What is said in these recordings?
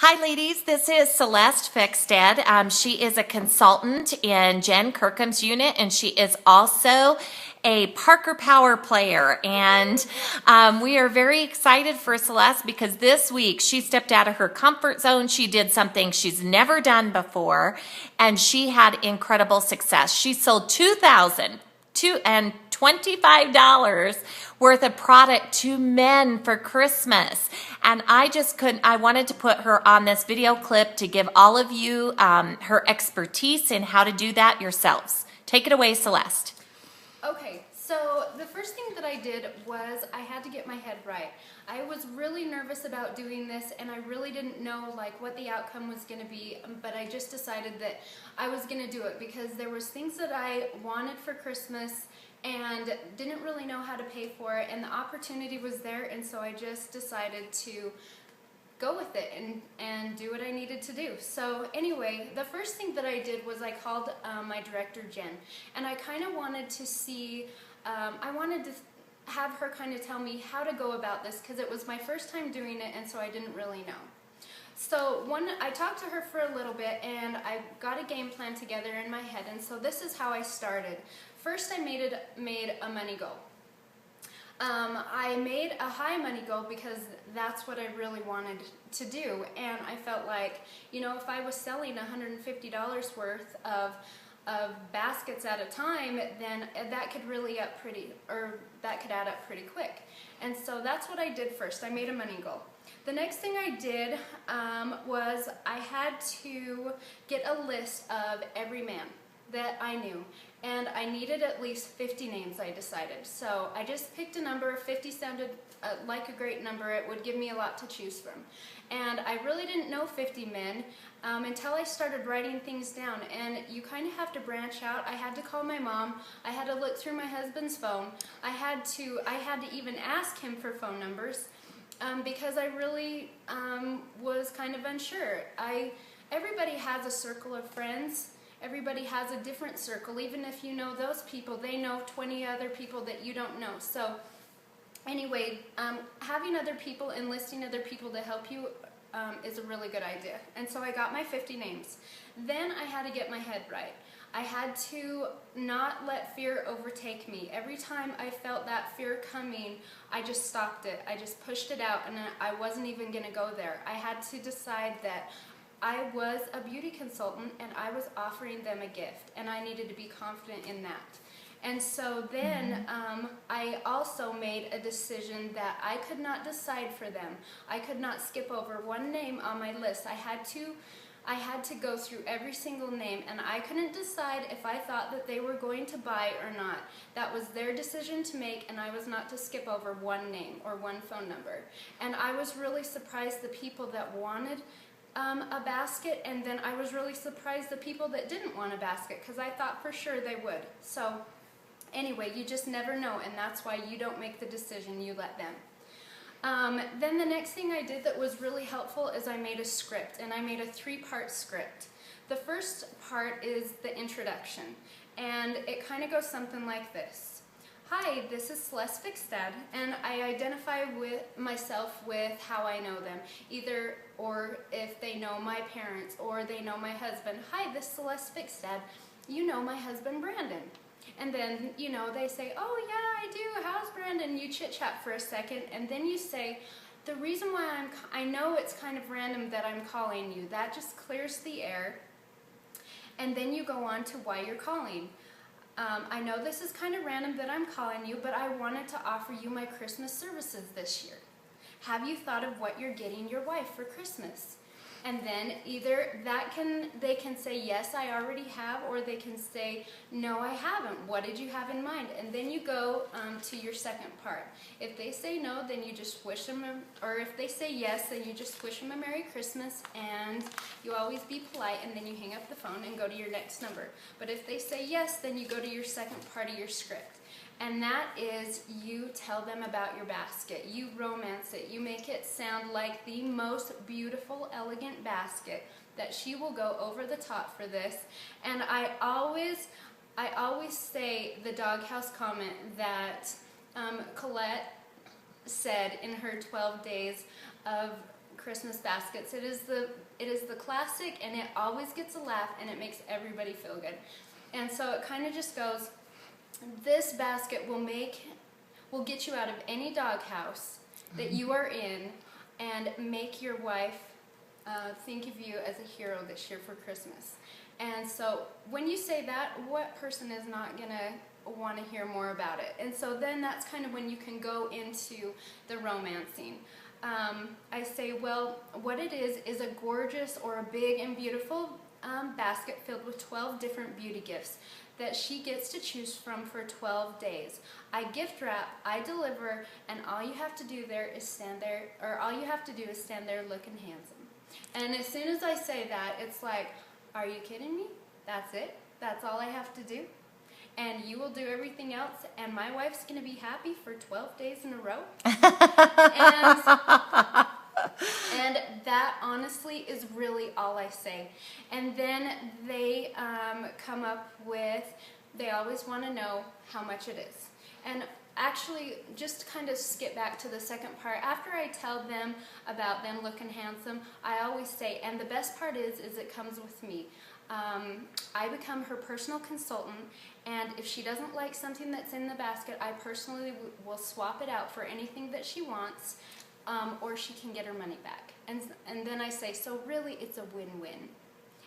Hi, ladies. This is Celeste Fickstead. She is a consultant in Jen Kirkham's unit, and she is also a Parker Power player. And we are very excited for Celeste because this week she stepped out of her comfort zone. She did something she's never done before, and she had incredible success. She sold $2,025 worth of product to men for Christmas. And I just couldn't, I wanted to put her on this video clip to give all of you her expertise in how to do that yourselves. Take it away, Celeste. Okay, so the first thing that I did was I had to get my head right. I was really nervous about doing this, and I really didn't know what the outcome was going to be, but I just decided that I was going to do it because there was things that I wanted for Christmas and didn't really know how to pay for it, and the opportunity was there, and so I just decided to go with it and do what I needed to do. So anyway, the first thing that I did was I called my director, Jen, and I kind of wanted to see, I wanted to have her kind of tell me how to go about this because it was my first time doing it, and so I didn't really know. So I talked to her for a little bit, and I got a game plan together in my head, and so this is how I started. First, I made a money goal. I made a high money goal because that's what I really wanted to do, and I felt like, if I was selling $150 worth of baskets at a time, then that could add up pretty quick. And so that's what I did first. I made a money goal. The next thing I did was I had to get a list of every man that I knew, and I needed at least 50 names, I decided. So I just picked a number. 50 sounded like a great number. It would give me a lot to choose from. And I really didn't know 50 men until I started writing things down. And you kind of have to branch out. I had to call my mom. I had to look through my husband's phone. I had to even ask him for phone numbers because I really was kind of unsure. Everybody has a circle of friends. Everybody has a different circle. Even if you know those people, they know 20 other people that you don't know. So anyway, having other people, enlisting other people to help you is a really good idea. And so I got my 50 names. Then I had to get my head right. I had to not let fear overtake me. Every time I felt that fear coming, I just stopped it. I just pushed it out, and I wasn't even going to go there. I had to decide that I was a beauty consultant and I was offering them a gift, and I needed to be confident in that. And so then I also made a decision that I could not decide for them. I could not skip over one name on my list. I had to go through every single name, and I couldn't decide if I thought that they were going to buy or not. That was their decision to make, and I was not to skip over one name or one phone number. And I was really surprised the people that wanted a basket, and then I was really surprised the people that didn't want a basket because I thought for sure they would. So anyway, you just never know, and that's why you don't make the decision, you let them. Then the next thing I did that was really helpful is I made a script, and I made a 3-part script. The first part is the introduction, and it kind of goes something like this. Hi, this is Celeste Fickstead, and I identify with myself with how I know them, or if they know my parents or they know my husband. Hi, this is Celeste Fickstead. You know my husband Brandon. And then, they say, oh yeah, I do, how's Brandon? You chit-chat for a second, and then you say, the reason why I know it's kind of random that I'm calling you. That just clears the air. And then you go on to why you're calling. I know this is kind of random that I'm calling you, but I wanted to offer you my Christmas services this year. Have you thought of what you're getting your wife for Christmas? And then either they can say, yes, I already have, or they can say, no, I haven't. What did you have in mind? And then you go to your second part. If they say no, then you just wish them, or if they say yes, then you just wish them a Merry Christmas, and you always be polite, and then you hang up the phone and go to your next number. But if they say yes, then you go to your second part of your script. And that is, you tell them about your basket. You romance it. You make it sound like the most beautiful, elegant basket, that she will go over the top for this. And I always say the doghouse comment that Colette said in her 12 days of Christmas baskets. It is the classic, and it always gets a laugh, and it makes everybody feel good. And so it kind of just goes, this basket will get you out of any doghouse that you are in and make your wife think of you as a hero this year for Christmas. And so when you say that, what person is not going to want to hear more about it? And so then that's kind of when you can go into the romancing. I say, well, what it is a gorgeous or a big and beautiful basket filled with 12 different beauty gifts that she gets to choose from for 12 days. I gift wrap, I deliver, and all you have to do there is stand there looking handsome. And as soon as I say that, it's like, are you kidding me? That's it? That's all I have to do? And you will do everything else, and my wife's going to be happy for 12 days in a row? And that honestly is really all I say. And then they come up with, they always want to know how much it is. And actually, just to kind of skip back to the second part, after I tell them about them looking handsome, I always say, and the best part is it comes with me. I become her personal consultant, and if she doesn't like something that's in the basket, I personally will swap it out for anything that she wants, or she can get her money back. And then I say, so really it's a win-win.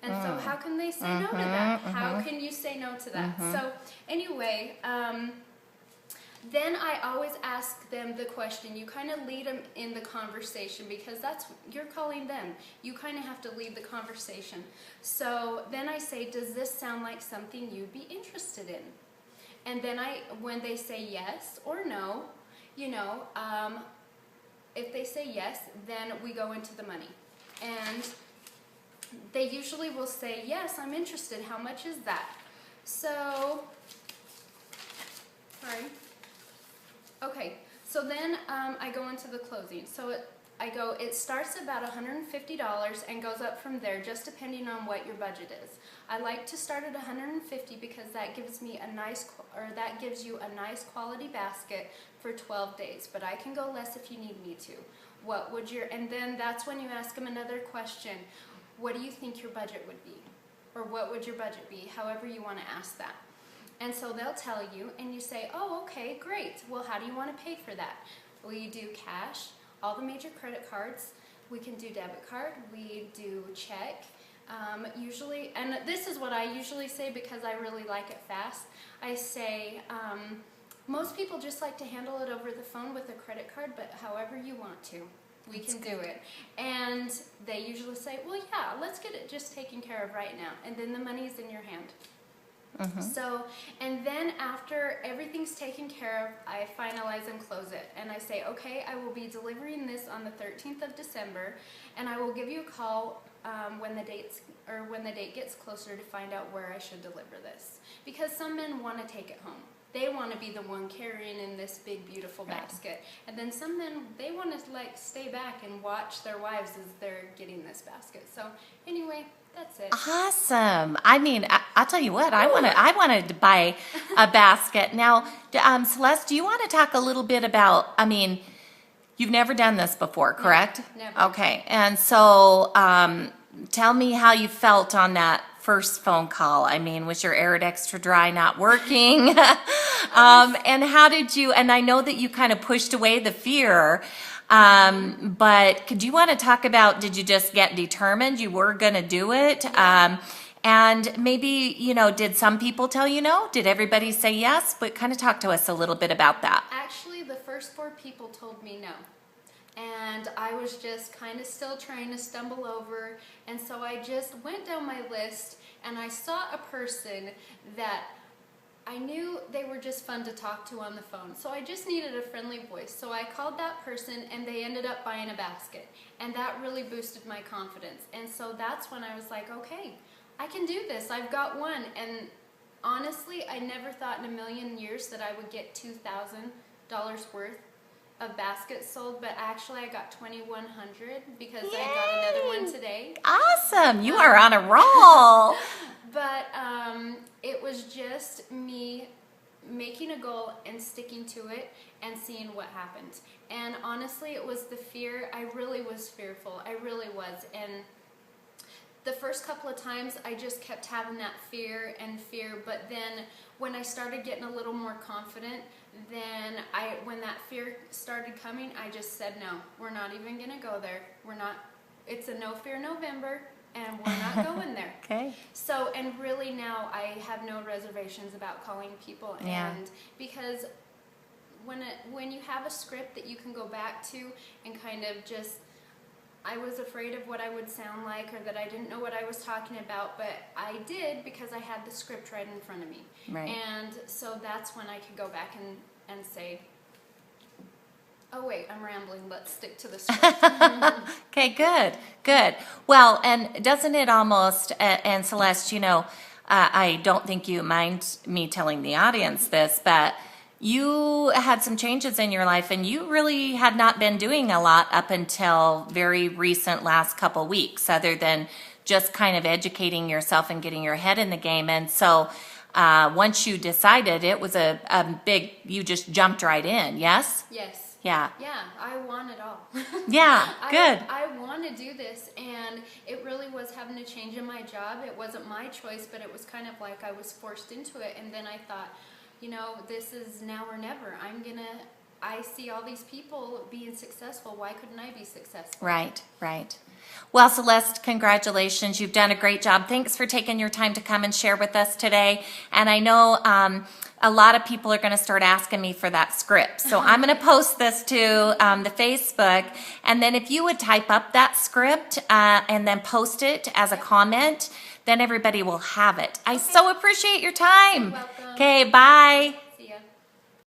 And so how can they say no to that? How can you say no to that? So anyway, then I always ask them the question. You kind of lead them in the conversation, because you're calling them. You kind of have to lead the conversation. So then I say, does this sound like something you'd be interested in? And then when they say yes or no, if they say yes, then we go into the money. And they usually will say, yes, I'm interested. How much is that? So, sorry. Okay, so then I go into the closing. So it starts about $150 and goes up from there, just depending on what your budget is. I like to start at $150 because that gives me that gives you a nice quality basket for 12 days. But I can go less if you need me to. And then that's when you ask them another question. What do you think your budget would be? Or what would your budget be? However you want to ask that. And so they'll tell you, and you say, oh, okay, great. Well, how do you want to pay for that? We do cash, all the major credit cards. We can do debit card. We do check. Usually, and this is what I usually say because I really like it fast. I say, most people just like to handle it over the phone with a credit card, but however you want to, we can do it. And they usually say, well, yeah, let's get it just taken care of right now. And then the money's in your hand. So, and then after everything's taken care of, I finalize and close it. And I say, okay, I will be delivering this on the 13th of December, and I will give you a call when the date gets closer to find out where I should deliver this. Because some men want to take it home. They want to be the one carrying in this big, beautiful basket. And then some men, they want to stay back and watch their wives as they're getting this basket. So anyway, that's it. Awesome. I mean, I'll tell you what, I wanted to buy a basket. Now, Celeste, do you want to talk a little bit about, you've never done this before, correct? No, never. Okay. And so tell me how you felt on that first phone call. Was your Arid Extra Dry not working? And how did you, and I know that you kind of pushed away the fear, but could you want to talk about, did you just get determined you were going to do it? Yeah. And maybe, did some people tell you no? Did everybody say yes? But kind of talk to us a little bit about that. Actually, the first 4 people told me no. And I was just kind of still trying to stumble over. And so I just went down my list and I saw a person that I knew they were just fun to talk to on the phone. So I just needed a friendly voice. So I called that person and they ended up buying a basket. And that really boosted my confidence. And so that's when I was like, okay, I can do this. I've got one. And honestly, I never thought in a million years that I would get $2,000 worth of baskets sold, but actually I got 2,100 because Yay! I got another one today. Awesome. You are on a roll. But it was just me making a goal and sticking to it and seeing what happened. And honestly, it was the fear. I really was fearful. I really was. And the first couple of times I just kept having that fear, but then when I started getting a little more confident, then when that fear started coming, I just said, no, we're not even gonna go there. It's a no fear November, and we're not going there. Okay. So, and really now I have no reservations about calling people, Yeah. and because when you have a script that you can go back to and kind of just, I was afraid of what I would sound like, or that I didn't know what I was talking about, but I did because I had the script right in front of me. Right. And so that's when I could go back and say, oh wait, I'm rambling, let's stick to the script. Okay, good. Well, and doesn't it almost, and Celeste, you know, I don't think you mind me telling the audience this, but you had some changes in your life, and you really had not been doing a lot up until very recent last couple weeks, other than just kind of educating yourself and getting your head in the game. And so once you decided, it was a big, you just jumped right in, yes? Yes. Yeah. Yeah, I want it all. Yeah, good. I want to do this, and it really was having to change in my job. It wasn't my choice, but it was kind of like I was forced into it. And then I thought, you know, this is now or never. I see all these people being successful. Why couldn't I be successful? Right. Well, Celeste, congratulations. You've done a great job. Thanks for taking your time to come and share with us today. And I know a lot of people are going to start asking me for that script. So I'm going to post this to the Facebook. And then if you would type up that script and then post it as a comment, then everybody will have it. I so appreciate your time. You're welcome. Okay, bye.